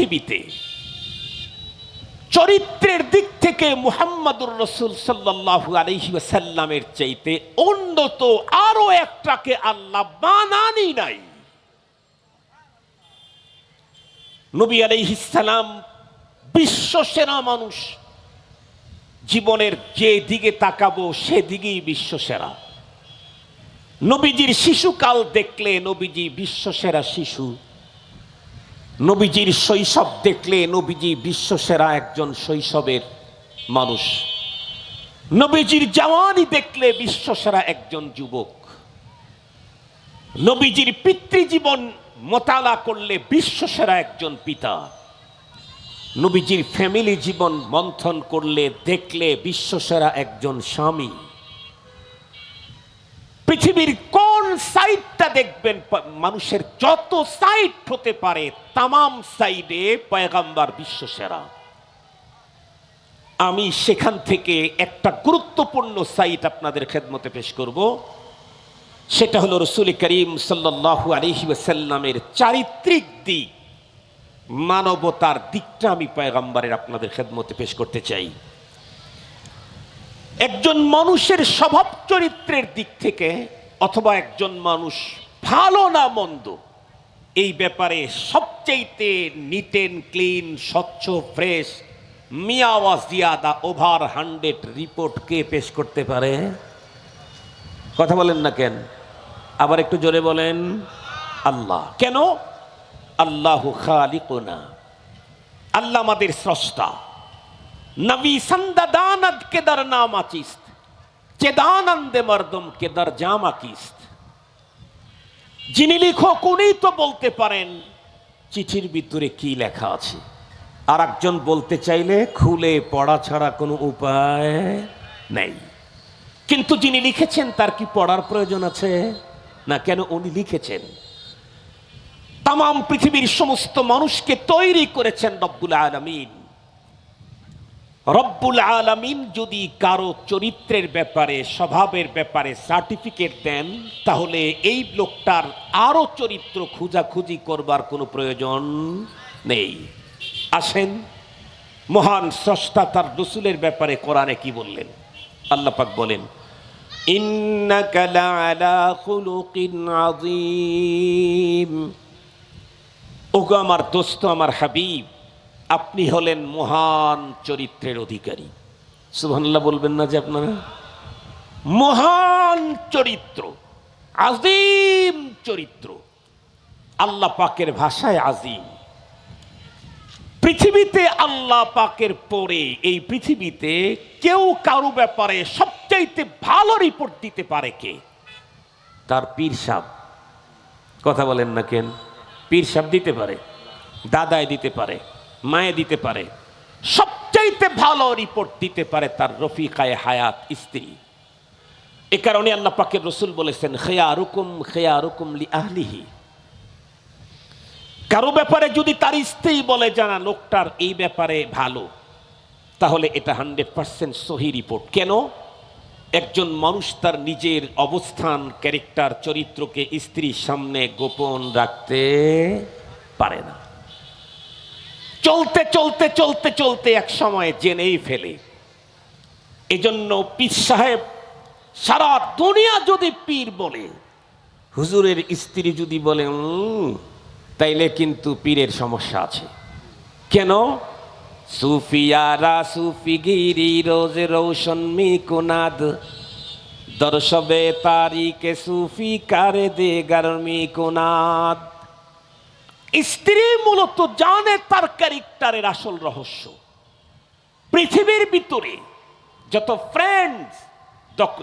পৃথিবীতে চরিত্রের দিক থেকে মুহাম্মদুর রাসূল সাল্লাল্লাহু আলাইহি ওয়াসাল্লামের চাইতে উন্নত আরো একটাকে আল্লাহ বানানি নাই। নবী আলাইহিস সালাম বিশ্বসেরা মানুষ, জীবনের যে দিকে তাকাবো সেদিকেই বিশ্বসেরা। নবীজির শিশুকাল দেখলে নবীজি বিশ্বসেরা শিশু, নবীজির শৈশব দেখলে নবীজি বিশ্বসেরা একজন শৈশবের মানুষ, নবীজির জওয়ানি দেখলে বিশ্বসেরা একজন যুবক, নবীজির পিতৃজীবন মোতালা করলে বিশ্বসেরা একজন পিতা, নবীজির ফ্যামিলি জীবন মন্থন করলে দেখলে বিশ্বসেরা একজন স্বামী। পৃথিবীর কোন সাইডটা দেখবেন, মানুষের যত সাইড হতে পারে তামাম সাইডে পয়গম্বর বিশ্বসেরা। আমি সেখান থেকে একটা গুরুত্বপূর্ণ সাইট আপনাদের খেদমতে পেশ করব, সেটা হলো রাসূল করিম সাল্লাল্লাহু আলাইহি ওয়াসাল্লামের চারিত্রিক দিক, মানবতার দিকটা আমি পয়গম্বরের আপনাদের খেদমতে পেশ করতে চাই। একজন মানুষের স্বভাব চরিত্রের দিক থেকে অথবা একজন মানুষ ভালো না মন্দ এই ব্যাপারে সবচেয়ে নিট এন্ড ক্লিন, স্বচ্ছ, ফ্রেশ, মিয়াওয়াজ জিয়াদা ওভার 100 রিপোর্ট কে পেশ করতে পারে? কথা বলেন না কেন? আবার একটু জোরে বলেন, আল্লাহ। কেন? আল্লাহু খালিকুনা, আল্লাহ আমাদের স্রষ্টা। নবী সন্দাদানদ কে দর নামা চিস্ত, চেদানন্দে মর্দম কে দর জামা কিস্ত। যিনি লিখক উনি তো বলতে পারেন চিঠির ভিতরে কি লেখা আছে, আর একজন বলতে চাইলে খুলে পড়া ছাড়া কোনো উপায় নেই। কিন্তু যিনি লিখেছেন তার কি পড়ার প্রয়োজন আছে? না। কেন? উনি লিখেছেন। তামাম পৃথিবীর সমস্ত মানুষকে তৈরি করেছেন রব্বুল আলামিন। রব্বুল আলামিন যদি কারো চরিত্রের ব্যাপারে, স্বভাবের ব্যাপারে সার্টিফিকেট দেন, তাহলে এই লোকটার আরো চরিত্র খোঁজাখুঁজি করবার কোনো প্রয়োজন নেই। আসেন, মহান স্রষ্টা তার রাসূলের ব্যাপারে কোরআনে কি বললেন? আল্লাহ পাক বলেন, ইন্নাকা লাআলা খুলুকিন আযীম। ওগো আমার দোস্ত, আমার হাবিব, আপনি হলেন মহান চরিত্রের অধিকারী। সুবহানাল্লাহ বলবেন না যে আপনারা? মহান চরিত্র, আযীম চরিত্র। আল্লাহ পাকের ভাষায় আযীম। পৃথিবীতে আল্লাহ পাকের পরে এই পৃথিবীতে কেউ কারো ব্যাপারে সবচাইতে ভালো রিপোর্ট দিতে পারে কে? তার পীর সাহেব। কথা বলেন না কেন? পীর সাহেব দিতে পারে, দাদায় দিতে পারে, মায়ে দিতে পারে। সবচাইতে ভালো রিপোর্ট দিতে পারে তার রফিকায়ে হায়াত, স্ত্রী। এ কারণে আল্লাহ পাকের রাসূল বলেছেন, খিয়ারুকুম খিয়ারুকুম লি আহলিহি। কারো ব্যাপারে যদি তার স্ত্রী বলে জানা লোকটার এই ব্যাপারে ভালো, তাহলে এটা 100% সহি রিপোর্ট। কেন? একজন মানুষ তার নিজের অবস্থান, ক্যারেক্টার, চরিত্রকে স্ত্রীর সামনে গোপন রাখতে পারে না। চলতে চলতে চলতে চলতে এক সময় জেনেই ফেলে। এজন্য পীর সাহেব সারা দুনিয়া যদি পীর বলে, হুজুরের স্ত্রী যদি বলে তাইলে কিন্তু পীরের সমস্যা আছে। কেন? সুফিয়ারা সুফিগিরি রোজে রৌশন মি কুনাদ, দর্শবে তারিকে সুফি কারে দে গরমি কুনাদ। স্ত্রী মূলত জানে তার ক্যারেক্টারের আসল রহস্য। পৃথিবীর ভিতরে যত ফ্রেন্ডস,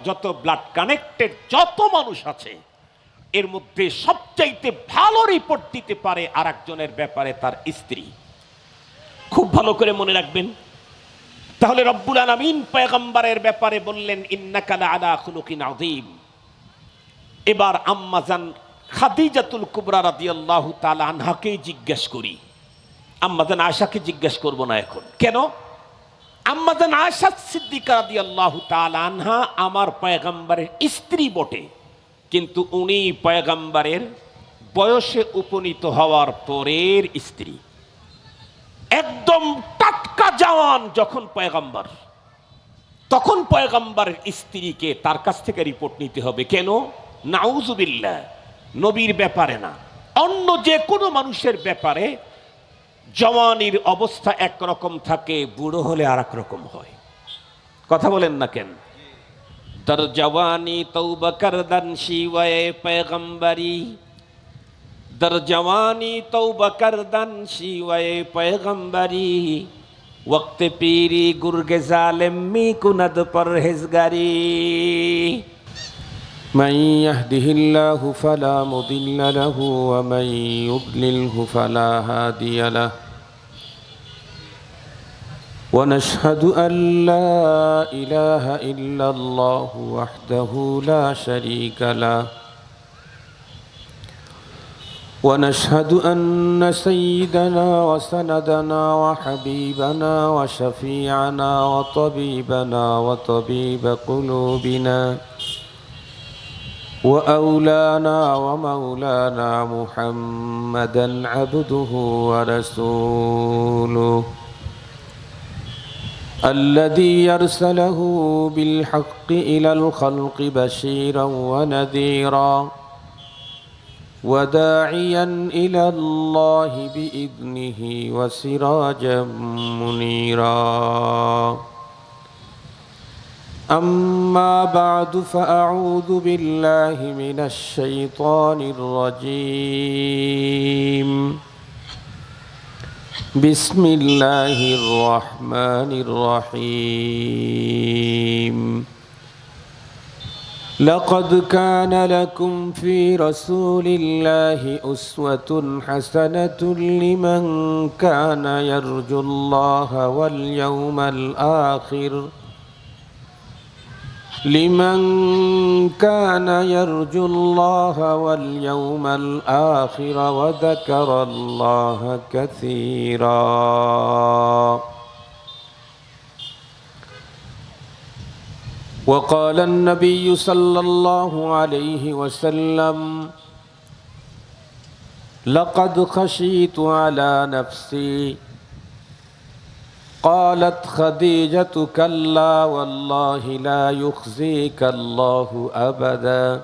যত ব্লাড কানেক্টেড যত মানুষ আছে, এর মধ্যে সবচাইতে ভালো রিপোর্ট দিতে পারে আর একজনের ব্যাপারে তার স্ত্রী। খুব ভালো করে মনে রাখবেন। তাহলে রব্বুল আলামিন পয়গম্বরের ব্যাপারে বললেন, ইন্নাকা লাআলা খুলুকিন আযীম। এবার আম্মাজান খাদিজাতুল কুবরা রাদিয়াল্লাহু তাআলা আনহাকে জিজ্ঞেস করি, আম্মাজান আয়েশাকে জিজ্ঞেস করব না এখন। কেন? আম্মাজান আয়েশা সিদ্দিকা রাদিয়াল্লাহু তাআলা আনহা আমার পয়গম্বরের স্ত্রী বটে, কিন্তু উনি পয়গম্বরের বয়সে উপনীত হওয়ার পরের স্ত্রী। একদম টাটকা জওয়ান যখন পয়গম্বর, তখন পয়গম্বরের স্ত্রীকে তার কাছ থেকে রিপোর্ট নিতে হবে। কেন? নাউজুবিল্লাহ, নবীর ব্যাপারে না, অন্য যে কোনো মানুষের ব্যাপারে জওয়ানির অবস্থা একরকম থাকে, বুড়ো হলে আর এক রকম হয়। কথা বলেন না কেন? দর জওয়ানি তৌবা করদান শিওয়ে পয়গম্বরি, দর জওয়ানি তৌবা করদান শিওয়ে পয়গম্বরি, वक्त पीरी गुर्गे जालिम मी कुनद परहेज़गारी। من يهده الله فلا مضل له ومن يضلله فلا هادي له ونشهد أن لا إله إلا الله وحده لا شريك له ونشهد أن سيدنا وسندنا وحبيبنا وشفيعنا وطبيبنا وطبيب قلوبنا وأولانا ومولانا محمدا عبده ورسوله الذي يرسله بالحق إلى الخلق بشيرا ونذيرا وداعيا إلى الله بإذنه وسراجا منيرا أما بعد فأعوذ بالله من الشيطان الرجيم بسم الله الرحمن الرحيم لقد كان لكم في رسول الله أسوة حسنة لمن كان يرجو الله واليوم الآخر وذكر الله كثيرا وقال النبي صلى الله عليه وسلم لقد خشيت على نفسي قالت خديجة كلا والله لا يخزيك الله أبدا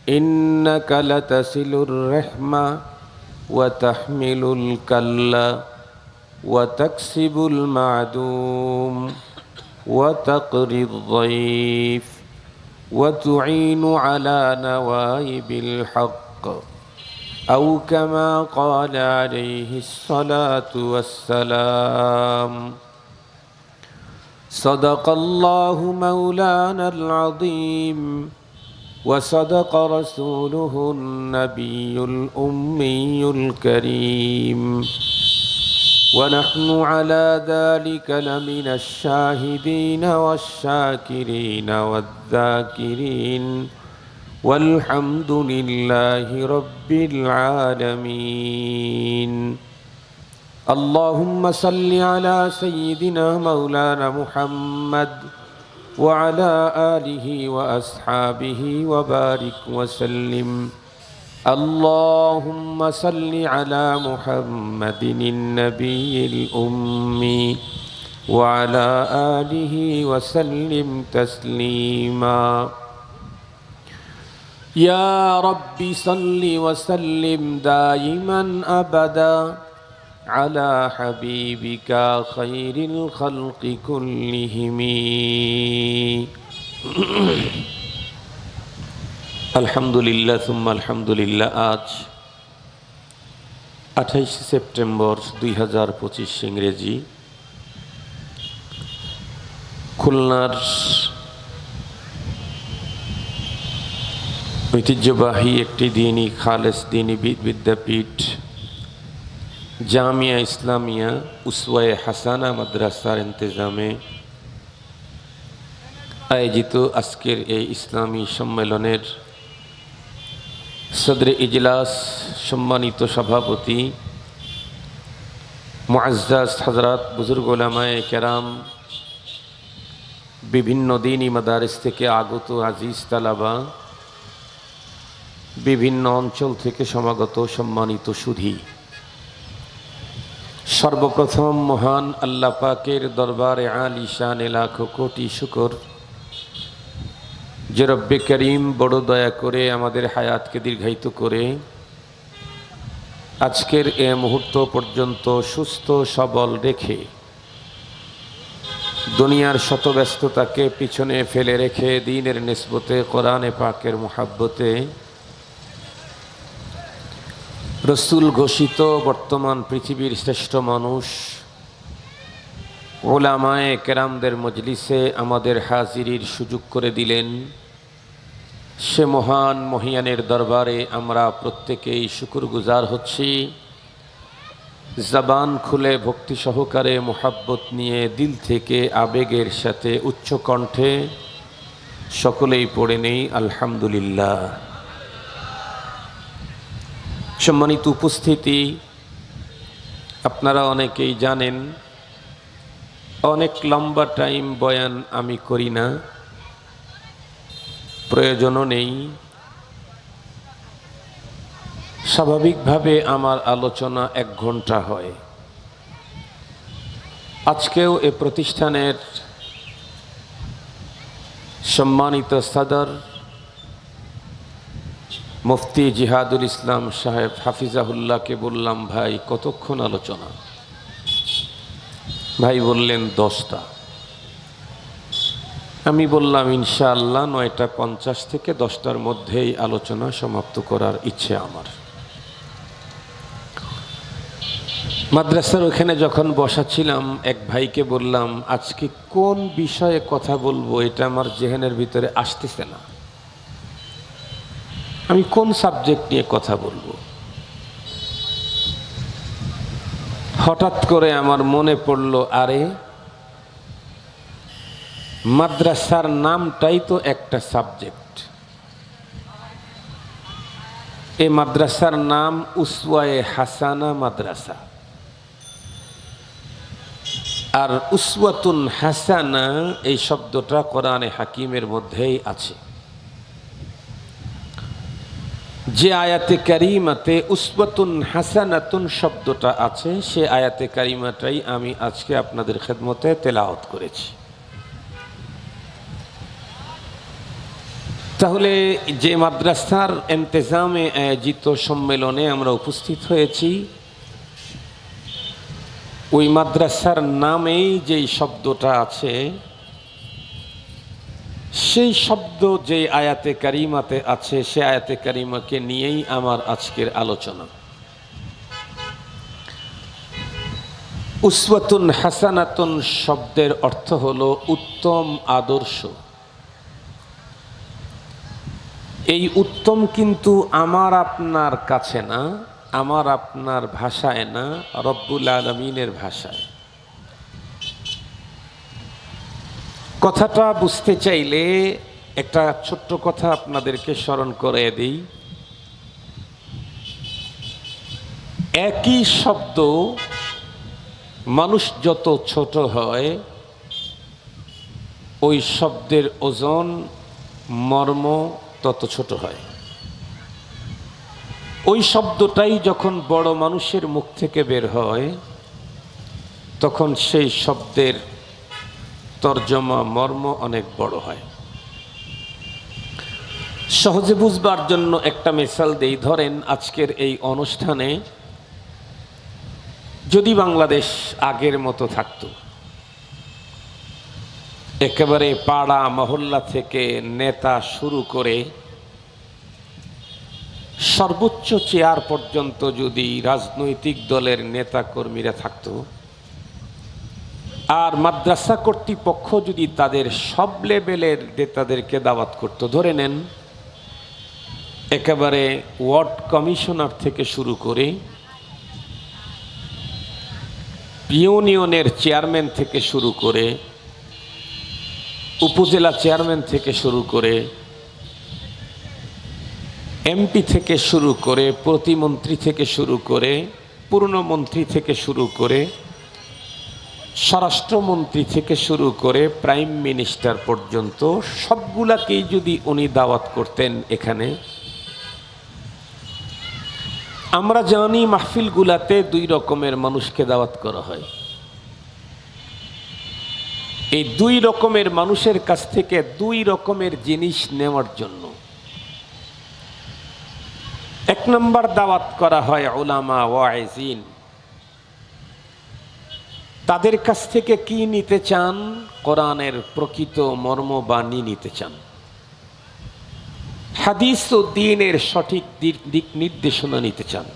إنك لتصل الرحمة وتحمل الكلا وتكسب المعدوم وتقري الضيف وتعين على نوائب الحق أو كما قال عليه الصلاة والسلام صدق الله مولانا العظيم وصدق رسوله النبي الأمي الكريم ونحن على ذلك لمن الشاهدين والشاكرين والذاكرين والحمد لله رب العالمين اللهم صل على سيدنا مولانا محمد وعلى آله وأصحابه وبارك وسلم اللهم صل على محمد النبي الأمي وعلى آله وسلم تسليما يا رب صل وسلم دائما أبدا على حبيبك خير الخلق كلهم আলহামদুলিল্লাহ সুম্মা আলহামদুলিল্লাহ। আজ 28 সেপ্টেম্বর 2025 ইংরেজি, খুলনার ঐতিহ্যবাহী একটি দিনী খালেস দিনী বিদ্যাপীঠ জামিয়া ইসলামিয়া উসওয়ায়ে হাসানা মাদ্রাসার ইন্তেজামে আয়োজিত আজকের এই ইসলামী সম্মেলনের সদরে ইজলাস সম্মানিত সভাপতি মুআজ্জাজ হযরত বুজুর্গ উলামায়ে কেরাম, বিভিন্ন দ্বীনি মাদারিস থেকে আগত আজিজ তালাবা, বিভিন্ন অঞ্চল থেকে সমাগত সম্মানিত সুধী, সর্বপ্রথম মহান আল্লাহ পাকের দরবারে আলিশানে লাখো কোটি শুকর যে রব্বে করিম বড় দয়া করে আমাদের হায়াতকে দীর্ঘায়িত করে আজকের এ মুহূর্ত পর্যন্ত সুস্থ সবল রেখে দুনিয়ার শত ব্যস্ততাকে পিছনে ফেলে রেখে দ্বীনের নিসবতে কোরআনে পাকের মুহাব্বতে রসুল ঘোষিত বর্তমান পৃথিবীর শ্রেষ্ঠ মানুষ ওলামায়ে কেরামদের মজলিসে আমাদের হাজিরির সুযোগ করে দিলেন। সে মহান মহিয়ানের দরবারে আমরা প্রত্যেকেই শুকরগুজার হচ্ছি। জবান খুলে ভক্তি সহকারে মোহাব্বত নিয়ে দিল থেকে আবেগের সাথে উচ্চ কণ্ঠে সকলেই পড়ে নেই আলহামদুলিল্লাহ। সম্মানিত উপস্থিতি, আপনারা অনেকেই জানেন অনেক লম্বা টাইম বয়ান আমি করি না, প্রয়োজনও নেই। স্বাভাবিকভাবে আমার আলোচনা 1 ঘন্টা হয়। আজকেও এ প্রতিষ্ঠানের সম্মানিত সদর মুফতি জিহাদুল ইসলাম সাহেব হাফিজাহুল্লাহকে বললাম, ভাই কতক্ষণ আলোচনা? ভাই বললেন 10টা। আমি বললাম ইনশাআল্লাহ 9:50 থেকে 10টার মধ্যেই আলোচনা সমাপ্ত করার ইচ্ছে আমার। মাদ্রাসার ওখানে যখন বসাছিলাম এক ভাইকে বললাম, আজকে কোন বিষয়ে কথা বলবো এটা আমার জেহেনের ভিতরে আসতেছে না, আমি কোন সাবজেক্ট নিয়ে কথা বলবো। হঠাৎ করে আমার মনে পড়লো, আরে মাদ্রাসার নামটাই তো একটা সাবজেক্ট। এই মাদ্রাসার নাম উসওয়ায়ে হাসানা মাদ্রাসা। আর উসওয়াতুন হাসানা এই শব্দটা কোরআনে হাকিমের মধ্যেই আছে। যে আয়াতে কারিমাতে উসওয়াতুন হাসানাতুন শব্দটা আছে, সে আয়াতে কারিমাটাই আমি আজকে আপনাদের খেদমতে তেলাওয়াত করেছি। তাহলে যে মাদ্রাসার ইন্তেজামে আয়োজিত সম্মেলনে আমরা উপস্থিত হয়েছি, ওই মাদ্রাসার নামেই যেই শব্দটা আছে, সেই শব্দ যে আয়াতে কারিমাতে আছে, সে আয়াতে কারিমাকে নিয়েই আমার আজকের আলোচনা। উসওয়াতুন হাসানাতুন শব্দের অর্থ হলো উত্তম আদর্শ। এই উত্তম কিন্তু আমার আপনার কাছে না, আমার আপনার ভাষায় না, রব্বুল আলামিনের ভাষায়। কথাটা বুঝতে চাইলে একটা ছোট্ট কথা আপনাদেরকে স্মরণ করে দিই। একই শব্দ মানুষ যত ছোট হয়, ওই শব্দের ওজন মর্ম তত ছোট হয়। ওই শব্দটাই যখন বড় মানুষের মুখ থেকে বের হয়, তখন সেই শব্দের তর্জমা মর্ম অনেক বড় হয়। সহজে বুঝবার জন্য একটা মিসাল দেই। ধরেন আজকের এই অনুষ্ঠানে যদি বাংলাদেশ আগের মতো থাকতো, একেবারে পাড়া মহল্লা থেকে নেতা শুরু করে সর্বোচ্চ চেয়ার পর্যন্ত যদি রাজনৈতিক দলের নেতা কর্মীরা থাকতো, আর মাদ্রাসা কর্তৃপক্ষ যদি তাদের সব লেভেলের নেতাদেরকে দাওয়াত করত, ধরে নেন একেবারে ওয়ার্ড কমিশনার থেকে শুরু করে ইউনিয়নের চেয়ারম্যান থেকে শুরু করে উপজেলা চেয়ারম্যান থেকে শুরু করে এমপি থেকে শুরু করে প্রতিমন্ত্রী থেকে শুরু করে পূর্ণমন্ত্রী থেকে শুরু করে স্বরাষ্ট্রমন্ত্রী থেকে শুরু করে প্রাইম মিনিস্টার পর্যন্ত সবগুলাকেই যদি উনি দাওয়াত করতেন এখানে, আমরা জানি মাহফিলগুলাতে দুই রকমের মানুষকে দাওয়াত করা হয়। এই দুই রকমের মানুষের কাছ থেকে দুই রকমের জিনিস নেওয়ার জন্য। এক নম্বর দাওয়াত করা হয় উলামা ওয়াইজিন। তাদের কাছ থেকে কি নিতে চান? কোরআনের প্রকৃত মর্মবাণী নিতে চান, হাদিস ও দ্বীনের সঠিক দিক নির্দেশনা নিতে চান।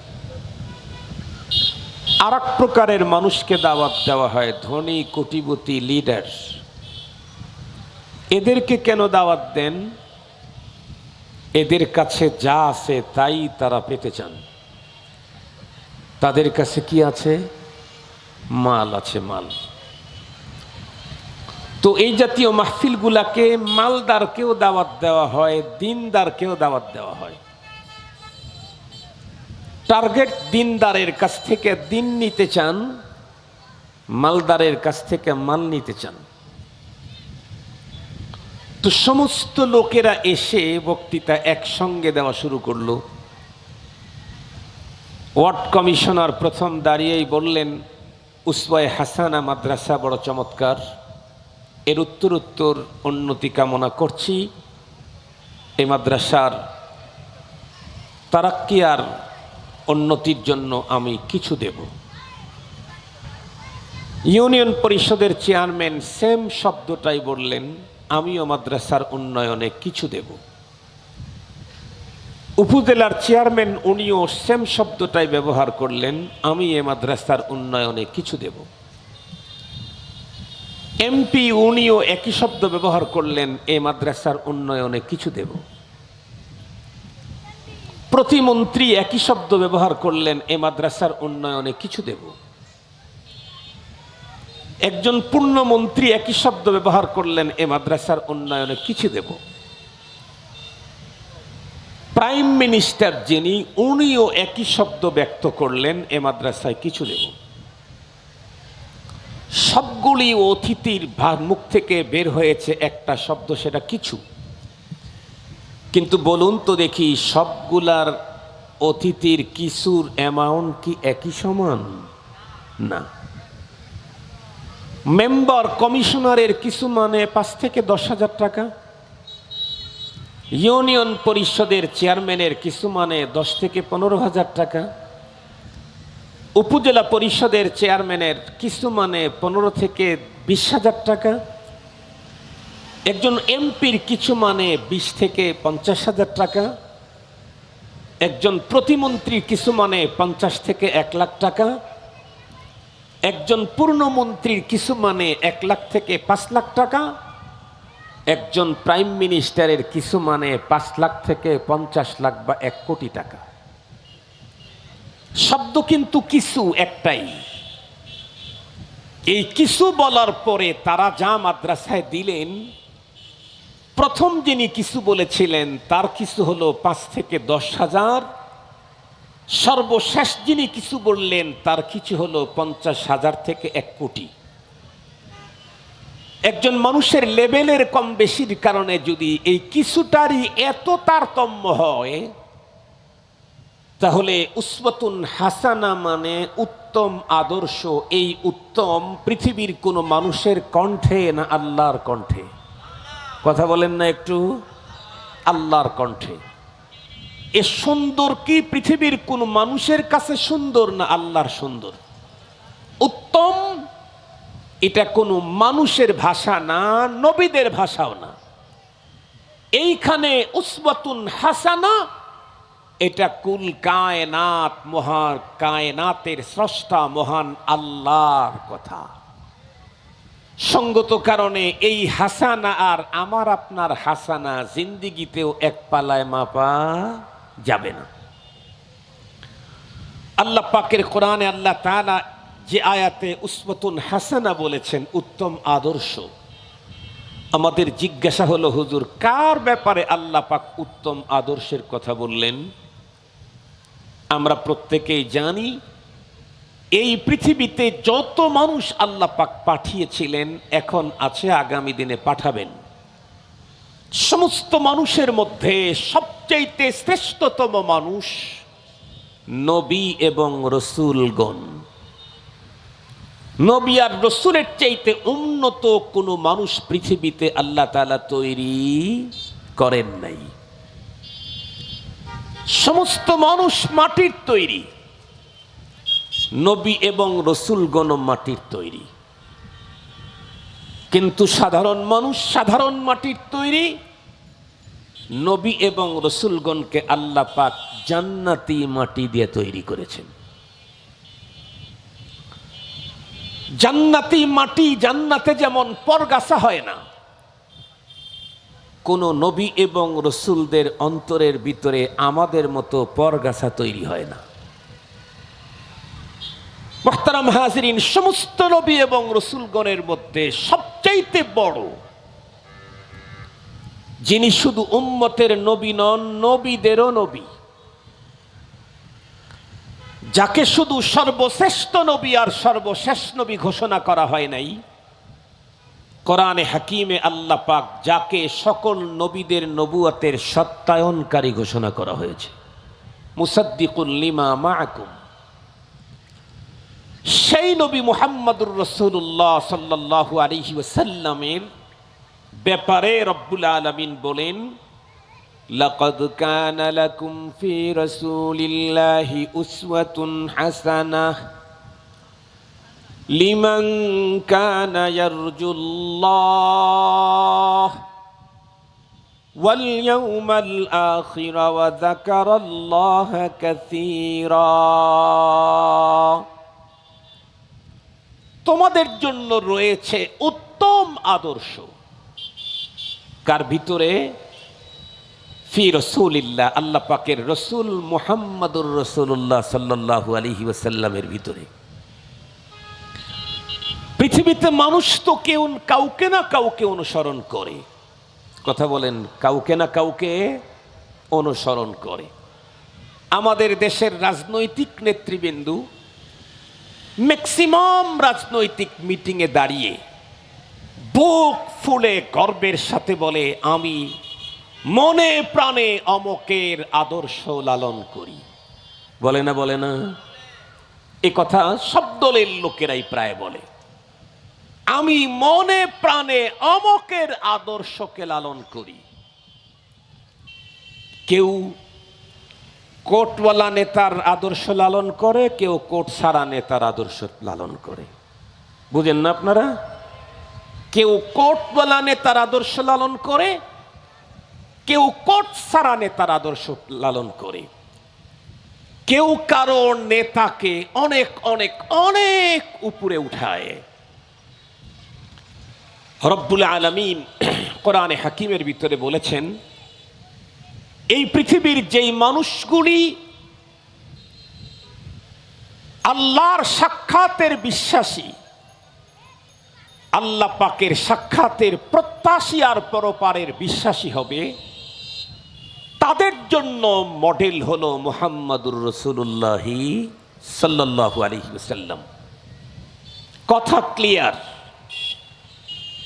আর এক প্রকারের মানুষকে দাওয়াত দেওয়া হয় ধনী কোটিপতি লিডার। এদেরকে কেন দাওয়াত দেন? এদের কাছে যা আছে তাই তারা পেতে চান। তাদের কাছে কি আছে? মাল আছে, মাল। তো এই জাতীয় মাহফিলগুলাকে মালদারকেও দাওয়াত দেওয়া হয়, দিনদারকেও দাওয়াত দেওয়া হয়। টার্গেট দিনদারের কাছ থেকে দিন নিতে চান, মালদারের কাছ থেকে মাল নিতে চান। তো সমস্ত লোকেরা এসে বক্তৃতা একসঙ্গে দেওয়া শুরু করলো। ওয়ার্ড কমিশনার প্রথম দাঁড়িয়েই বললেন, উসওয়ায়ে হাসানা মাদ্রাসা বড় চমৎকার, এর উত্তর উন্নতি কামনা করছি। এই মাদ্রাসার তারাক্কি আর উন্নতির জন্য আমি কিছু দেব। ইউনিয়ন পরিষদের চেয়ারম্যান সেম শব্দটাই বললেন, আমিও মাদ্রাসার উন্নয়নে কিছু দেব। উপজেলার চেয়ারম্যান উনিও সেম শব্দটাই ব্যবহার করলেন, আমি এ মাদ্রাসার উন্নয়নে কিছু দেব। এমপি উনিও একই শব্দ ব্যবহার করলেন, এ মাদ্রাসার উন্নয়নে কিছু দেব। প্রতিমন্ত্রী একই শব্দ ব্যবহার করলেন, এ মাদ্রাসার উন্নয়নে কিছু দেব। একজন পূর্ণমন্ত্রী একই শব্দ ব্যবহার করলেন, এ মাদ্রাসার উন্নয়নে কিছু দেব। প্রাইম মিনিস্টার যিনি, উনিও একই শব্দ ব্যক্ত করলেন, এ মাদ্রাসায় কিছু দেব। সবগুলি অতিথির মুখ থেকে বের হয়েছে একটা শব্দ, সেটা কিছু। কিন্তু বলুন তো দেখি, সবগুলার অতিথির কিছুর অ্যামাউন্ট কি একই সমান? না। মেম্বার কমিশনারের কিছু মানে 5 থেকে 10,000 টাকা, ইউনিয়ন পরিষদের চেয়ারম্যানের কিছু মানে 10 থেকে 15,000 টাকা, উপজেলা পরিষদের চেয়ারম্যানের কিছু মানে 15 থেকে 20,000 টাকা, একজন এমপির কিছু মানে 20 থেকে 50,000 টাকা, একজন প্রতিমন্ত্রীর কিছু মানে 50 থেকে 1 লাখ টাকা, একজন পূর্ণমন্ত্রীর কিছু মানে 1 লাখ থেকে 5 লাখ টাকা, একজন প্রাইম মিনিস্টারের কিছু মানে 5 লাখ থেকে 50 লাখ বা 1 কোটি টাকা। শব্দ কিন্তু কিছু একটাই। এই কিছু বলার পরে তারা যা মাদ্রাসায় দিলেন, প্রথম যিনি কিছু বলেছিলেন তার কিছু হলো 5 থেকে 10,000, সর্বশেষ যিনি কিছু বললেন তার কিছু হলো 50,000 থেকে 1 কোটি। একজন মানুষের লেভেলের কম বেশির কারণে যদি এই কিছুটারই এত তারতম্য হয়, তাহলে উসওয়াতুন হাসানা মানে উত্তম আদর্শ। এই উত্তম পৃথিবীর কোন মানুষের কণ্ঠে না আল্লাহর কণ্ঠে? কথা বলেন না একটু? আল্লাহর কণ্ঠে। এ সুন্দর কি পৃথিবীর কোন মানুষের কাছে সুন্দর না আল্লাহর সুন্দর? উত্তম এটা কোনো মানুষের ভাষা না, নবীদের ভাষাও না। এইখানে উসওয়াতুন হাসানা এটা কুল কায়নাত, মহান কায়নাতের স্রষ্টা মহান আল্লাহর কথা। সঙ্গত কারণে এই হাসানা আর আমার আপনার হাসানা জিন্দিগিতেও এক পালায় মাপা যাবে না। আল্লাহ পাকের কোরআনে আল্লাহ তাআলা যে আয়াতে উসওয়াতুন হাসানা বলেছেন, উত্তম আদর্শ, আমাদের জিজ্ঞাসা হলো, হুজুর কার ব্যাপারে আল্লাহ পাক উত্তম আদর্শের কথা বললেন? আমরা প্রত্যেকেই জানি, এই পৃথিবীতে যত মানুষ আল্লাহ পাক পাঠিয়েছিলেন, এখন আছে, আগামী দিনে পাঠাবেন, সমস্ত মানুষের মধ্যে সবচেয়ে শ্রেষ্ঠতম মানুষ নবী এবং রসুলগণ। নবী আর রসুলের চাইতে উন্নত কোনো মানুষ পৃথিবীতে আল্লাহ তাআলা তৈরি করেন নাই। সমস্ত মানুষ মাটির তৈরি, নবী এবং রসুলগণ মাটির তৈরি, কিন্তু সাধারণ মানুষ সাধারণ মাটির তৈরি। নবী এবং রসুলগণকে আল্লাহ পাক জান্নাতি মাটি দিয়ে তৈরি করেছেন। জান্নাতি মাটি, জান্নাতে যেমন পরগাছা হয় না, কোন নবী এবং রসুলদের অন্তরের ভিতরে আমাদের মতো পরগাছা তৈরি হয় না। মুহতারাম হাজিরিন, সমস্ত নবী এবং রসুলগণের মধ্যে সবচাইতে বড় যিনি শুধু উম্মতের নবী নন, নবীদেরও নবী, যাকে শুধু সর্বশ্রেষ্ঠ নবী আর সর্বশেষ নবী ঘোষণা করা হয় নাই, কোরআনে হাকিমে আল্লাহ পাক যাকে সকল নবীদের নবুয়তের সত্যায়নকারী ঘোষণা করা হয়েছে, মুসাদ্দিকুল লিমা মাআকুম, সেই নবী মুহাম্মদুর রাসূলুল্লাহ সাল্লাল্লাহু আলাইহি ওয়াসাল্লামের ব্যাপারে রব্বুল আলামিন বলেন, লাকাদ কানা লাকুম ফি রাসূলিল্লাহি উসওয়াতুন হাসানাহ লিমান কানা ইয়ারজুল্লাহ ওয়াল ইয়াউমাল আখির ওয়া যাকারাল্লাহা কাসীরা। তোমাদের জন্য রয়েছে উত্তম আদর্শ, কার ভিতরে? ফি রাসূলিল্লাহ, আল্লাহ পাকের রসুল মুহাম্মদুর রাসূলুল্লাহ সাল্লাল্লাহু আলাইহি ওয়াসাল্লামের ভিতরে। পৃথিবীতে মানুষ তো কেউ কাউকে না কাউকে অনুসরণ করে, কথা বলেন, কাউকে না কাউকে অনুসরণ করে। আমাদের দেশের রাজনৈতিক নেতৃবৃন্দু ম্যাক্সিমাম রাজনৈতিক মিটিংয়ে দাঁড়িয়ে বুক ফুলে গর্বের সাথে বলে, আমি মনে প্রাণে অমকের আদর্শ লালন করি। বলে না, বলে না? এ কথা সব দলের লোকেরাই প্রায় বলে, আমি মনে প্রাণে অমকের আদর্শকে লালন করি। কেউ কোটওয়ালা নেতার আদর্শ লালন করে, কেউ কোট সারা নেতার আদর্শ লালন করে। বুঝেন না আপনারা? কেউ কোটওয়ালা নেতার আদর্শ লালন করে, কেউ কোট সারা নেতার আদর্শ লালন করে। কেউ কারো নেতাকে অনেক অনেক অনেক উপরে উঠায়। রব্বুল আলামিন কোরআনে হাকিমের ভিতরে বলেছেন, এই পৃথিবীর যেই মানুষগুলি আল্লাহর সাক্ষাতের বিশ্বাসী, আল্লাহ পাকের সাক্ষাতের প্রত্যাশী আর পরপারের বিশ্বাসী হবে, তাদের জন্য মডেল হলো মুহাম্মদুর রাসূলুল্লাহ সাল্লাল্লাহু আলাইহি ওয়াসাল্লাম। কথা ক্লিয়ার?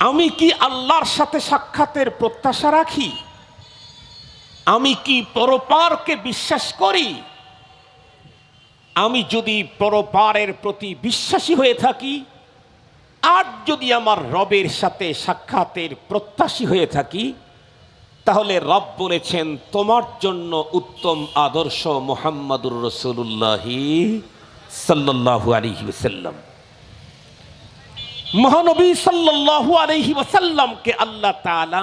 আমি কি আল্লাহর সাথে সাক্ষাতের প্রত্যাশা রাখি? আমি কি পরপারকে বিশ্বাস করি? আমি যদি পরপারের প্রতি বিশ্বাসী হয়ে থাকি, আর যদি আমার রবের সাথে সাক্ষাতের প্রত্যাশী হয়ে থাকি, তাহলে রব বলেছেন, তোমার জন্য উত্তম আদর্শ মুহাম্মদুর রাসূলুল্লাহ সাল্লাল্লাহু আলাইহি ওয়াসাল্লাম। মহানবী সাল্লাল্লাহু আলাইহি ওয়াসাল্লামকে আল্লাহ তাআলা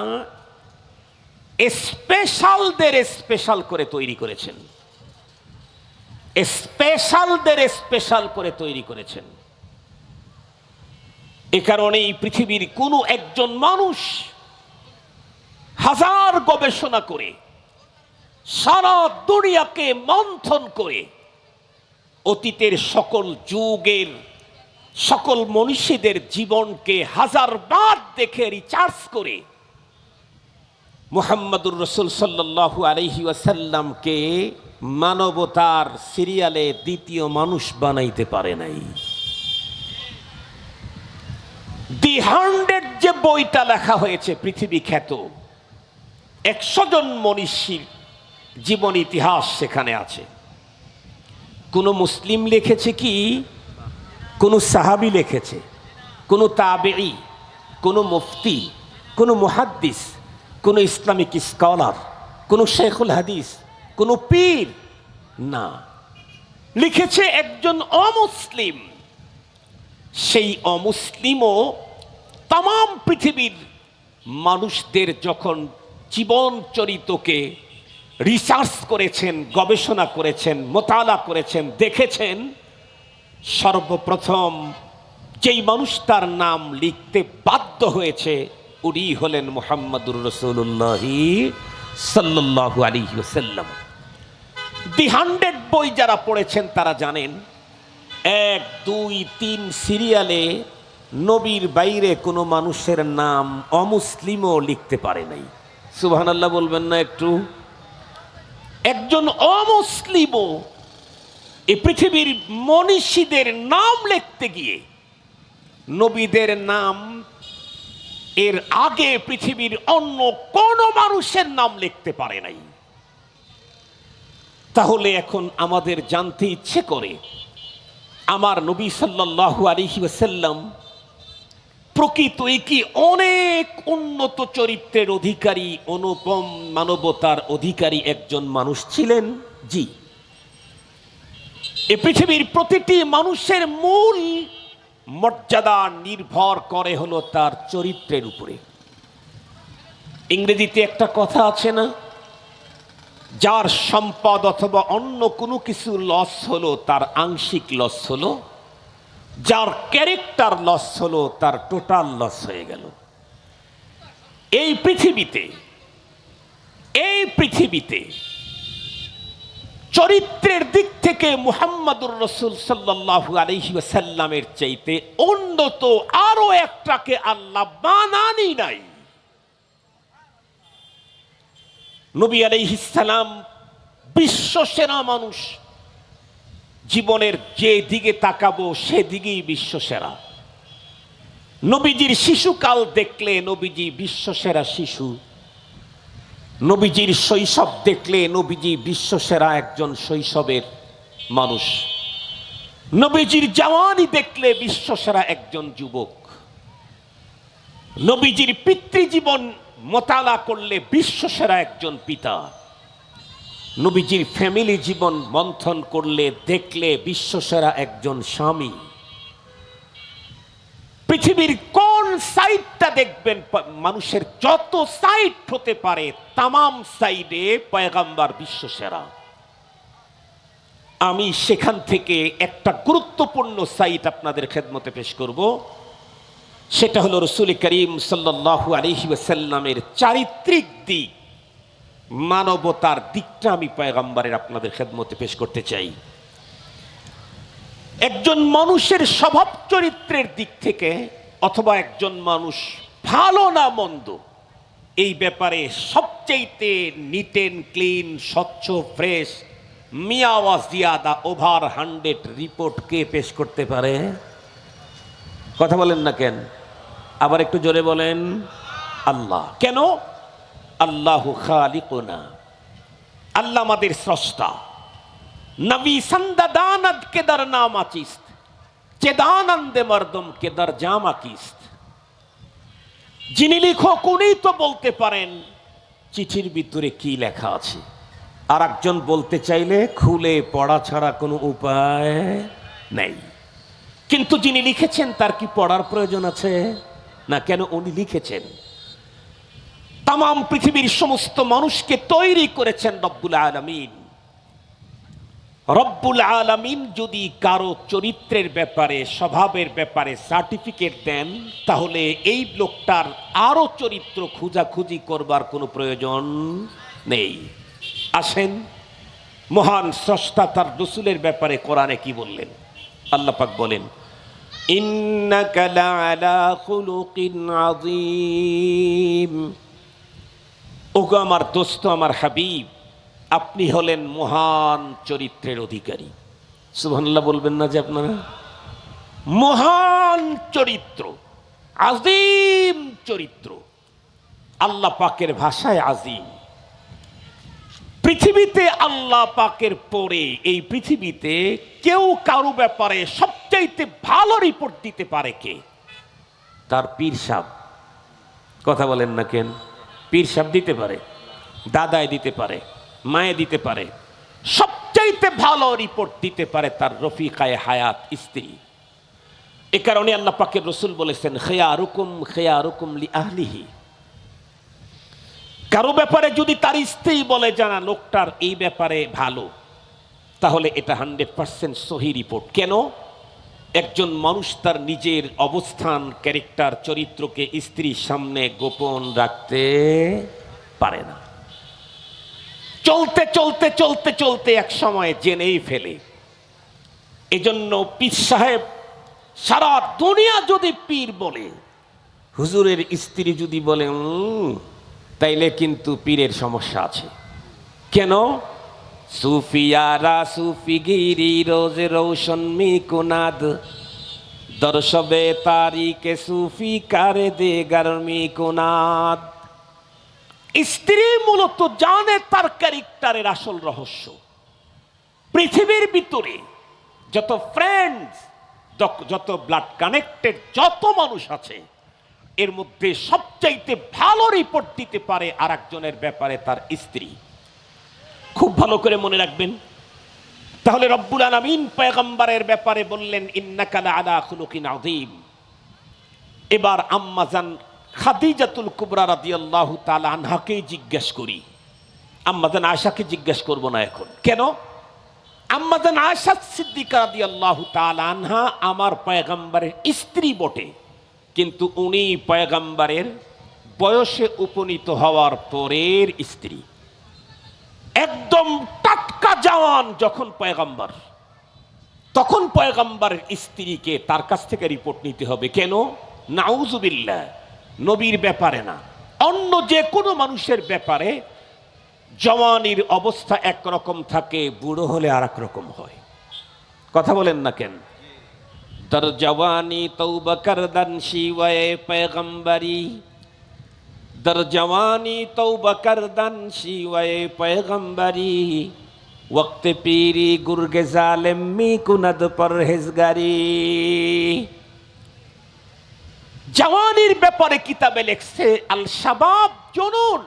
স্পেশালদের স্পেশাল করে তৈরি করেছেন, স্পেশালদের স্পেশাল করে তৈরি করেছেন। এ কারণে এই পৃথিবীর কোনো একজন মানুষ হাজার গবেষণা করে, সারা দুনিয়াকে মন্থন করে, অতীতের সকল যুগের সকল মনীষীদের জীবনকে হাজারবার দেখে রিচার্জ করে মুহাম্মদুর রাসূল সাল্লাল্লাহু আলাইহি ওয়াসাল্লামকে মানবতার সিরিয়ালে দ্বিতীয় মানুষ বানাইতে পারে নাই। দি 100 যে বইটা লেখা হয়েছে পৃথিবী খ্যাত, 100 জন মনীষীর জীবন ইতিহাস সেখানে আছে। কোনো মুসলিম লিখেছে কি, কোনো সাহাবি লিখেছে, কোনো তাবেঈ, কোনো মুফতি, কোনো মুহাদ্দিস, কোনো ইসলামিক স্কলার, কোনো শেখুল হাদিস, কোনো পীর না, লিখেছে একজন অমুসলিম। সেই অমুসলিমও তাম পৃথিবীর মানুষদের যখন জীবন চরিতকে রিসার্চ করেছেন, গবেষণা করেছেন, মোতালা করেছেন, দেখেছেন, সর্বপ্রথম যেই মানুষটার নাম লিখতে বাধ্য হয়েছে উনি হলেন মুহাম্মদুর রাসূলুল্লাহ সাল্লাল্লাহু আলাইহি ওয়াসাল্লাম। দি 100 বই যারা পড়েছেন তারা জানেন 1, 2, 3 সিরিয়ালে নবীর বাইরে কোনো মানুষের নাম অমুসলিমও লিখতে পারে নাই। সুবহানাল্লাহ বলবেন না একটু? একজন অমুসলিমও এই পৃথিবীর মনীষীদের নাম লিখতে গিয়ে নবীদের নাম এর আগে পৃথিবীর অন্য কোন মানুষের নাম লিখতে পারে নাই। তাহলে এখন আমাদের জানতে ইচ্ছে করে আমার নবী সাল্লাল্লাহু আলাইহি ওয়াসাল্লাম প্রকৃতই কি অনেক উন্নত চরিত্রের অধিকারী, অনুপম মানবতার অধিকারী একজন মানুষ ছিলেন? জি। এ পৃথিবীর প্রতিটি মানুষের মূল মর্যাদা নির্ভর করে হলো তার চরিত্রের উপরে। ইংরেজিতে একটা কথা আছে না, যার সম্পদ অথবা অন্য কোনো কিছু লস হলো তার আংশিক লস হলো, যার ক্যারেক্টার লস হলো তার টোটাল লস হয়ে গেল। এই পৃথিবীতে চরিত্রের দিক থেকে মুহাম্মদুর রাসূল সাল্লাল্লাহু আলাইহি ওয়াসাল্লামের চাইতে উন্নত আরো একটাকে আল্লাহ বানানি নাই। নবী আলাইহিস সালাম বিশ্বসেরা মানুষ, জীবনের যে দিকে তাকাবো সেদিকেই বিশ্বসেরা। নবীজির শিশুকাল দেখলে নবীজি বিশ্বসেরা শিশু, নবীজির শৈশব দেখলে নবীজি বিশ্বসেরা একজন শৈশবের মানুষ, নবীজির জওয়ানি দেখলে বিশ্বসেরা একজন যুবক, নবীজির পিতৃজীবন মোতালা করলে বিশ্বসেরা একজন পিতা, নবীজির ফ্যামিলি জীবন মন্থন করলে দেখলে বিশ্বসেরা একজন স্বামী। পৃথিবীর কোন সাইডটা দেখবেন, মানুষের যত সাইড হতে পারে তামাম সাইডে পয়গম্বর বিশ্বসেরা। আমি সেখান থেকে একটা গুরুত্বপূর্ণ সাইট আপনাদের খেদমতে পেশ করব, সেটা হলো রাসূল করিম সাল্লাল্লাহু আলাইহি ওয়াসাল্লামের চারিত্রিক দিক, মানবতার দিকটা আমি পয়গম্বরের আপনাদের খেদমতে পেশ করতে চাই। একজন মানুষের স্বভাব চরিত্রের দিক থেকে অথবা একজন মানুষ ভালো না মন্দ, এই ব্যাপারে সবচাইতে নিট এন্ড ক্লিন, স্বচ্ছ, ফ্রেশ, মিয়াওয়া জিয়াদা ওভার 100 রিপোর্ট কে পেশ করতে পারে? কথা বলেন না কেন? আবার একটু জোরে বলেন, আল্লাহ। কেন? আল্লাহু খালিকুনা, আল্লাহ আমাদের স্রষ্টা। নবী সন্দাদানদ কে দর নামা চিস্ত, চেদানন্দে মর্দম কে দর জামা কিস্ত। যিনি লেখক উনি তো বলতে পারেন চিঠির ভিতরে কি লেখা আছে, আর একজন বলতে চাইলে খুলে পড়া ছাড়া কোনো উপায় নেই। কিন্তু যিনি লিখেছেন তার কি পড়ার প্রয়োজন আছে? না। কেন? উনি লিখেছেন। তাম পৃথিবীর সমস্ত মানুষকে তৈরি করেছেন রব্বুল আলামিন। রব্বুল আলামিন যদি কারো চরিত্রের ব্যাপারে, স্বভাবের ব্যাপারে সার্টিফিকেট দেন, তাহলে এই লোকটার আরো চরিত্র খোঁজাখুঁজি করবার কোনো প্রয়োজন নেই। আসেন, মহান স্রষ্টা তার রাসূলের ব্যাপারে কোরআনে কি বললেন? আল্লাহ পাক বলেন, ইন্নাকা লাআলা খুলুকিন আযীম। ওগো আমার দোস্ত, আমার হাবিব, আপনি হলেন মহান চরিত্রের অধিকারী। সুবহানাল্লাহ বলবেন না যে আপনারা? মহান চরিত্র, আযীম চরিত্র। আল্লাহ পাকের ভাষায় আযীম। পৃথিবীতে আল্লাহ পাকের পরে এই পৃথিবীতে কেউ কারো ব্যাপারে সবচাইতে ভালো রিপোর্ট দিতে পারে কে? তার পীর সাহেব। কথা বলেন না কেন? পীর সাহেব দিতে পারে, দাদায় দিতে পারে, মায়ে দিতে পারে। সবচাইতে ভালো রিপোর্ট দিতে পারে তার রফিকায়ে হায়াত, স্ত্রী। এ কারণে আল্লাহ পাকের রসুল বলেছেন, খেয়ারুকুম লি আহলিহি। কারো ব্যাপারে যদি তার স্ত্রী বলে জানা লোকটার এই ব্যাপারে ভালো, তাহলে এটা 100% সহি রিপোর্ট। কেন? একজন মানুষ তার নিজের অবস্থান, ক্যারেক্টার, চরিত্রকে স্ত্রীর সামনে গোপন রাখতে পারে না। চলতে চলতে চলতে চলতে এক সময় জেনেই ফেলে। এজন্য পীর সাহেব সারা দুনিয়া যদি পীর বলে, হুজুরের স্ত্রী যদি বলে তাইলে কিন্তু পীরের সমস্যা আছে। কেন? সুফিয়ারা সুফিগিরি রোজে রৌশন মি কুনাদ দর্শবে তারিকে সুফি কারে দে গরমি কুনাদ। স্ত্রী মূলত জানে তার ক্যারেক্টারের আসল রহস্য। পৃথিবীর ভিতরে যত ফ্রেন্ডস, যত ব্লাড কানেক্টেড যত মানুষ আছে, এর মধ্যে সবচাইতে ভালো রিপোর্ট দিতে পারে আর একজনের ব্যাপারে তার স্ত্রী। খুব ভালো করে মনে রাখবেন। তাহলে রব্বুল আলামিন পয়গম্বরের ব্যাপারে বললেন, ইন্নাকা লাআলা খুলুকিন আযীম। এবার আম্মাজান খাদিজাতুল কুবরা রাদিয়াল্লাহু তাআলা আনহাকে জিজ্ঞেস করি, আম্মাজান আয়েশাকে জিজ্ঞেস করব না এখন। কেন? আম্মাজান আয়েশা সিদ্দিকা রাদিয়াল্লাহু তাআলা আনহা আমার পয়গম্বরের স্ত্রী বটে, কিন্তু উনি পয়গম্বরের বয়সে উপনীত হওয়ার পরের স্ত্রী। একদম টাটকা জওয়ান যখন পয়গম্বর, তখন পয়গম্বরের স্ত্রীকে তার কাছ থেকে রিপোর্ট নিতে হবে। কেন? নাউজুবিল্লাহ, নবীর ব্যাপারে না, অন্য যে কোনো মানুষের ব্যাপারে জওয়ানির অবস্থা একরকম থাকে, বুড়ো হলে আর এক রকম হয়। কথা বলেন না কেন? দর জওয়ানি তওবা করদান শিওয়ে পয়গম্বরি, দর জওয়ানি তওবা করদান শিওয়ে পয়গম্বরি, ওয়াক্ত পীরি গুরগে জালেম মি কুনাদ পরহেজগারি। জওয়ানির ব্যাপারে কিতাবে লেখছে আল শাবাব জুনুন।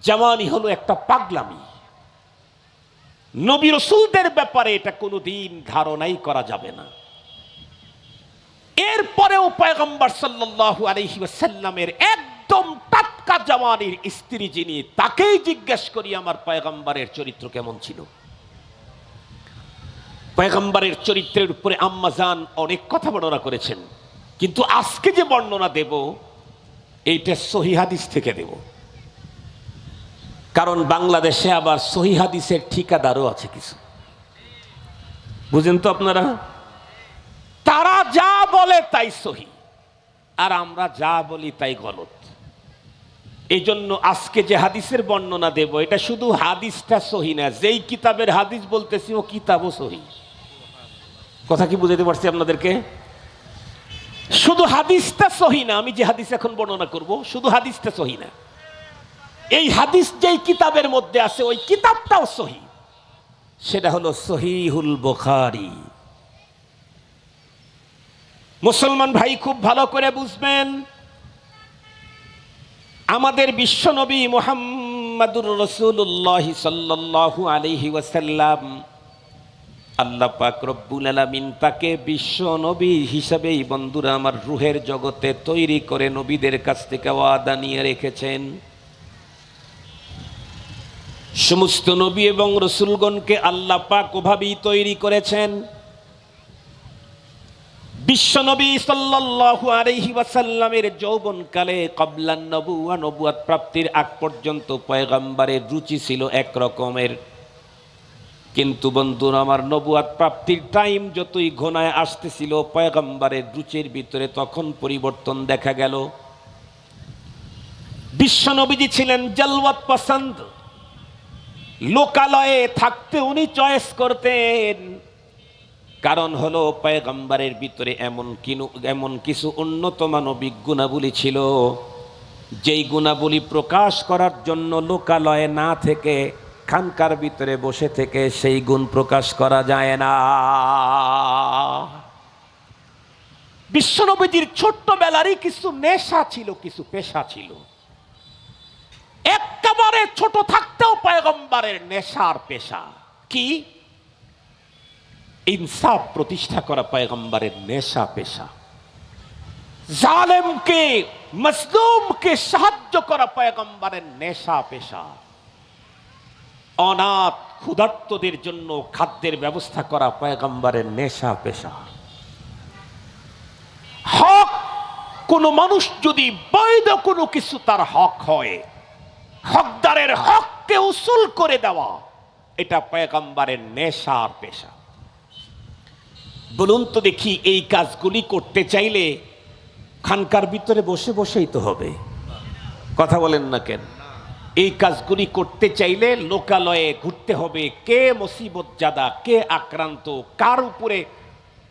জওয়ানি হলো একটা পাগলামি। নবী রাসূলদের ব্যাপারে এটা কোনোদিন ধারণাই করা যাবে না। এরপরেও পয়গম্বর সাল্লাল্লাহু আলাইহি ওয়াসাল্লামের একদম টাটকা জওয়ানির স্ত্রী যিনি, তাকেই জিজ্ঞেস করি আমার পয়গম্বরের চরিত্র কেমন ছিল। পয়গম্বরের চরিত্রের উপরে আম্মা জান অনেক কথা বর্ণনা করেছেন, কিন্তু আজকে যে বর্ণনা দেব এইটা সহিহ হাদিস থেকে দেব। কারণ বাংলাদেশে আবার সহিহ হাদিসের ঠিকাদারও আছে কিছু, বুঝেন তো আপনারা? তারা যা বলে তাই সহি, আর আমরা যা বলি তাই গলত। এই জন্য আজকে যে হাদিসের বর্ণনা দেব, এটা শুধু হাদিসটা সহি না, যেই কিতাবের হাদিস বলতেছি ও কিতাবও সহি। কথা কি বুঝাতে পারছি আপনাদেরকে? শুধু হাদিসটা সহি না, আমি যে হাদিস এখন বর্ণনা করব শুধু হাদিসটা সহি না, এই হাদিস যেই কিতাবের মধ্যে আছে ওই কিতাবটাও সহি। সেটা হলো সহিহুল বুখারী। মুসলমান ভাই খুব ভালো করে বুঝবেন, আমাদের বিশ্বনবী মুহাম্মাদুর রাসূলুল্লাহ সাল্লাল্লাহু আলাইহি ওয়াসাল্লাম, আল্লাহ পাক রব্বুল আলামিন তাকে বিশ্ব নবী হিসাবেই বন্ধুরা আমার রুহের জগতে তৈরি করে নবীদের কাছ থেকে ওয়াদা নিয়ে রেখেছেন। সমস্ত নবী এবং রসুলগণকে আল্লাহ পাক ওভাবেই তৈরি করেছেন। বিশ্বনবী সাল্লাল্লাহু আলাইহি ওয়াসাল্লামের যৌবনকালে ক্বাবলান নবুওয়া, নবুয়ত প্রাপ্তির আগ পর্যন্ত পয়গম্বরের রুচি ছিল এক রকমের, কিন্তু বন্ধুরা আমার নবুয়ত প্রাপ্তির টাইম যতই ঘনায় আসতেছিল পয়গম্বরের রুচির ভিতরে তখন পরিবর্তন দেখা গেল। বিশ্বনবীজি ছিলেন জলওয়াত পছন্দ, লোকালয়ে থাকতে উনি চয়েস করতেন। কারণ হলো পয়গম্বরের ভিতরে এমন কিছু উন্নত মানবিক গুণাবলী ছিল যেই গুণাবলী প্রকাশ করার জন্য লোকালয়ে না থেকে খানকার ভিতরে বসে থেকে সেই গুণ প্রকাশ করা যায় না। বিশ্বনবীজির ছোট্টবেলারই কিছু নেশা ছিল, কিছু পেশা ছিল। একেবারে ছোট থাকতেও পয়গম্বরের নেশার পেশা কি? ইনসাফ প্রতিষ্ঠা করা পয়গম্বরের নেশা পেশা। জালেমকে মজলুমকে সাহায্য করা পয়গম্বরের নেশা পেশা। অনাথ ক্ষুধার্তদের জন্য খাদ্যের ব্যবস্থা করা পয়গম্বরের নেশা পেশা। হক কোন মানুষ যদি বৈধ কোনো কিছু তার হক হয়, হকদারের হককে উসুল করে দেওয়া, এটা পয়গম্বরের নেশার পেশা। বলুন তো দেখি, এই কাজগুলি করতে চাইলে খানকার ভিতরে বসে বসেই তো হবে। কথা বলেন না কেন? এই কাজগুলি করতে চাইলে লোকালয়ে ঘুরতে হবে। কে মুসিবত জাদা, কে আক্রান্ত, কার উপরে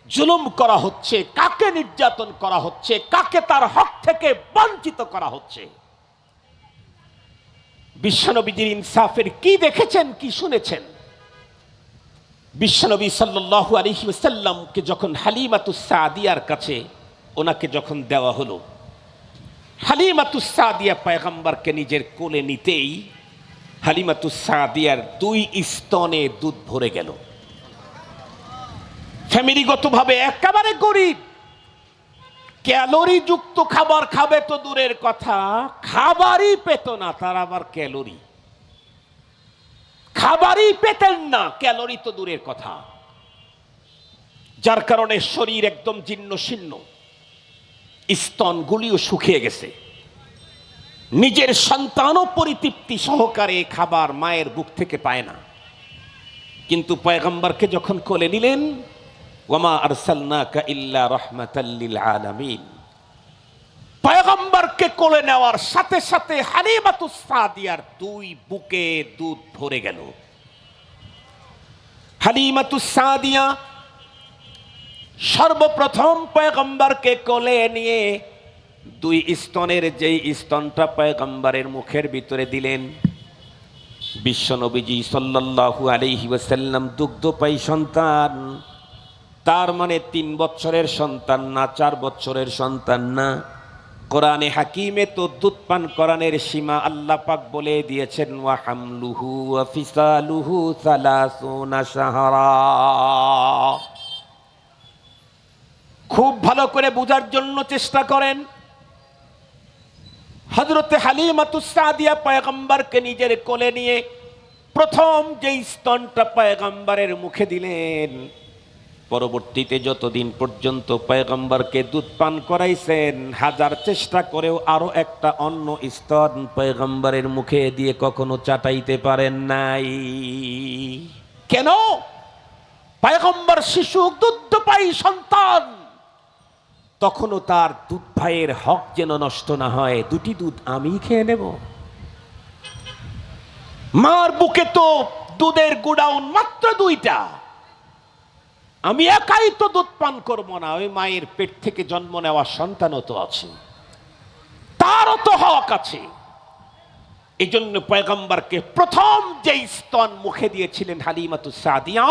জুলুম করা হচ্ছে, কাকে নির্যাতন করা হচ্ছে, কাকে তার হক থেকে বঞ্চিত করা হচ্ছে। বিশ্বনবীজির ইনসাফের কি দেখেছেন, কি শুনেছেন? বিশ্বনবী সাল্লাল্লাহু আলাইহি ওয়াসাল্লামকে যখন হালিমাতুস সাদিয়ার কাছে ওনাকে যখন দেওয়া হলো, হালিমাতুস সাদিয়া পয়গম্বরকে নিজের কোলে নিতেই হালিমাতুস সাদিয়ার 2 স্তনে দুধ ভরে গেল। ফ্যামিলিগতভাবে একেবারে গরিব, ক্যালোরি যুক্ত খাবার খাবে তো দূরের কথা, খাবারই পেত না। তার আবার ক্যালোরি, খাবারই পেতেন না, ক্যালোরি তো দূরের কথা। যার কারণে শরীর একদম জীর্ণ শীর্ণ, স্তনগুলিও শুকিয়ে গেছে। নিজের সন্তানও পরিতৃপ্তি সহকারে খাবার মায়ের বুক থেকে পায় না। কিন্তু পয়গম্বরকে যখন কোলে নিলেন, ওয়ামা আরসালনাকা ইল্লা রাহমাতাল লিল আলামিন, পয়গম্বরকে কোলে নেওয়ার সাথে সাথে হালিমাতুস সাদিয়ার 2 বুকে দুধ ভরে গেল। হালিমাতুস সাদিয়া সর্বপ্রথম পয়গম্বরকে কোলে নিয়ে 2 স্তনের যেই স্তনটা পয়গম্বরের মুখের ভিতরে দিলেন, বিশ্বনবীজি সাল্লাল্লাহু আলাইহি ওয়াসাল্লাম দুগ্ধপায়ী সন্তান। তার মানে 3 বছরের সন্তান না, 4 বছরের সন্তান না। কোরআনে হাকিমে তো দুধ পান করানোর সীমা আল্লাহ পাক বলে দিয়েছেন, ওয়া হামলুহু ওয়া ফিসালুহু 30 শাহরা। খুব ভালো করে বোঝার জন্য চেষ্টা করেন। হযরতে হালিমাতুস সাদিয়া পয়গম্বরকে নিজের কোলে নিয়ে প্রথম যে স্তনটা পয়গম্বরের মুখে দিলেন, পরবর্তীতে যতদিন পর্যন্ত পয়গম্বরকে দুধ পান করাইছেন, হাজার চেষ্টা করেও আরো একটা অন্য স্তন পয়গম্বরের মুখে দিয়ে কখনো চাটাইতে পারেন নাই। কেন? পয়গম্বর শিশু, দুগ্ধপায়ী সন্তান, তখনও তার দুধ ভাইয়ের হক যেন নষ্ট না হয়। 2টি দুধ আমি খেয়ে নেব? মার বুকে তো দুধের গোডাউন মাত্র 2টা, আমি একাই তো দুধ পান করবো না, ওই মায়ের পেট থেকে জন্ম নেওয়া সন্তানও তো আছে, তারও তো হক আছে। এই জন্য পয়গম্বরকে প্রথম যে স্তন মুখে দিয়েছিলেন হালিমাতুস সাদিয়া,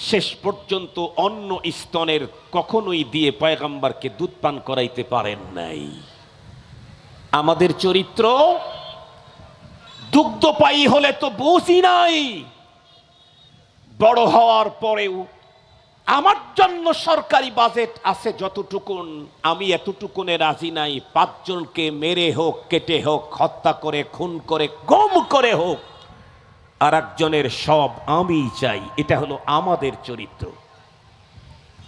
শেষ পর্যন্ত অন্য স্তনের কখনোই দিয়ে পয়গম্বরকে দুধ পান করাইতে পারেন নাই। আমাদের চরিত্র দুগ্ধপায়ী হলে তো বুঝি নাই, বড় হওয়ার পরেও আমার জন্য সরকারি বাজেট আছে যতটুকুন, আমি এতটুকুনে রাজি নাই। 5 জনকে মেরে হোক, কেটে হোক, হত্যা করে, খুন করে, গম করে হোক, আর একজনের সব আমি চাই। এটা হলো আমাদের চরিত্র।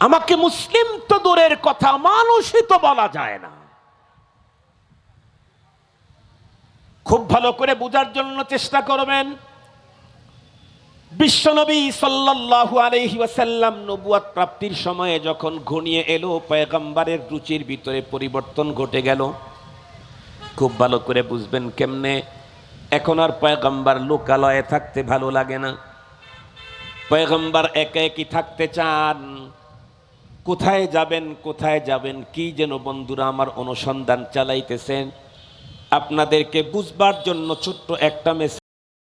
আমাকে মুসলিম তো দূরের কথা, মানুষই তো বলা যায় না। খুব ভালো করে বোঝার জন্য চেষ্টা করবেন। বিশ্বনবী সাল্লাল্লাহু আলাইহি ওয়াসাল্লাম নবুয়ত প্রাপ্তির সময়ে যখন ঘনিয়ে এলো, পয়গম্বরের রুচির ভিতরে পরিবর্তন ঘটে গেল। খুব ভালো করে বুঝবেন কেমনে। এখন আর পয়গম্বর লোকালয়ে থাকতে ভালো লাগে না, পয়গম্বর একা একই থাকতে চান। কোথায় যাবেন, কোথায় যাবেন, কি যেন বন্ধুরা আমার অনুসন্ধান চালাইতেছেন। আপনাদেরকে বুঝবার জন্য ছোট্ট একটা মেসেজ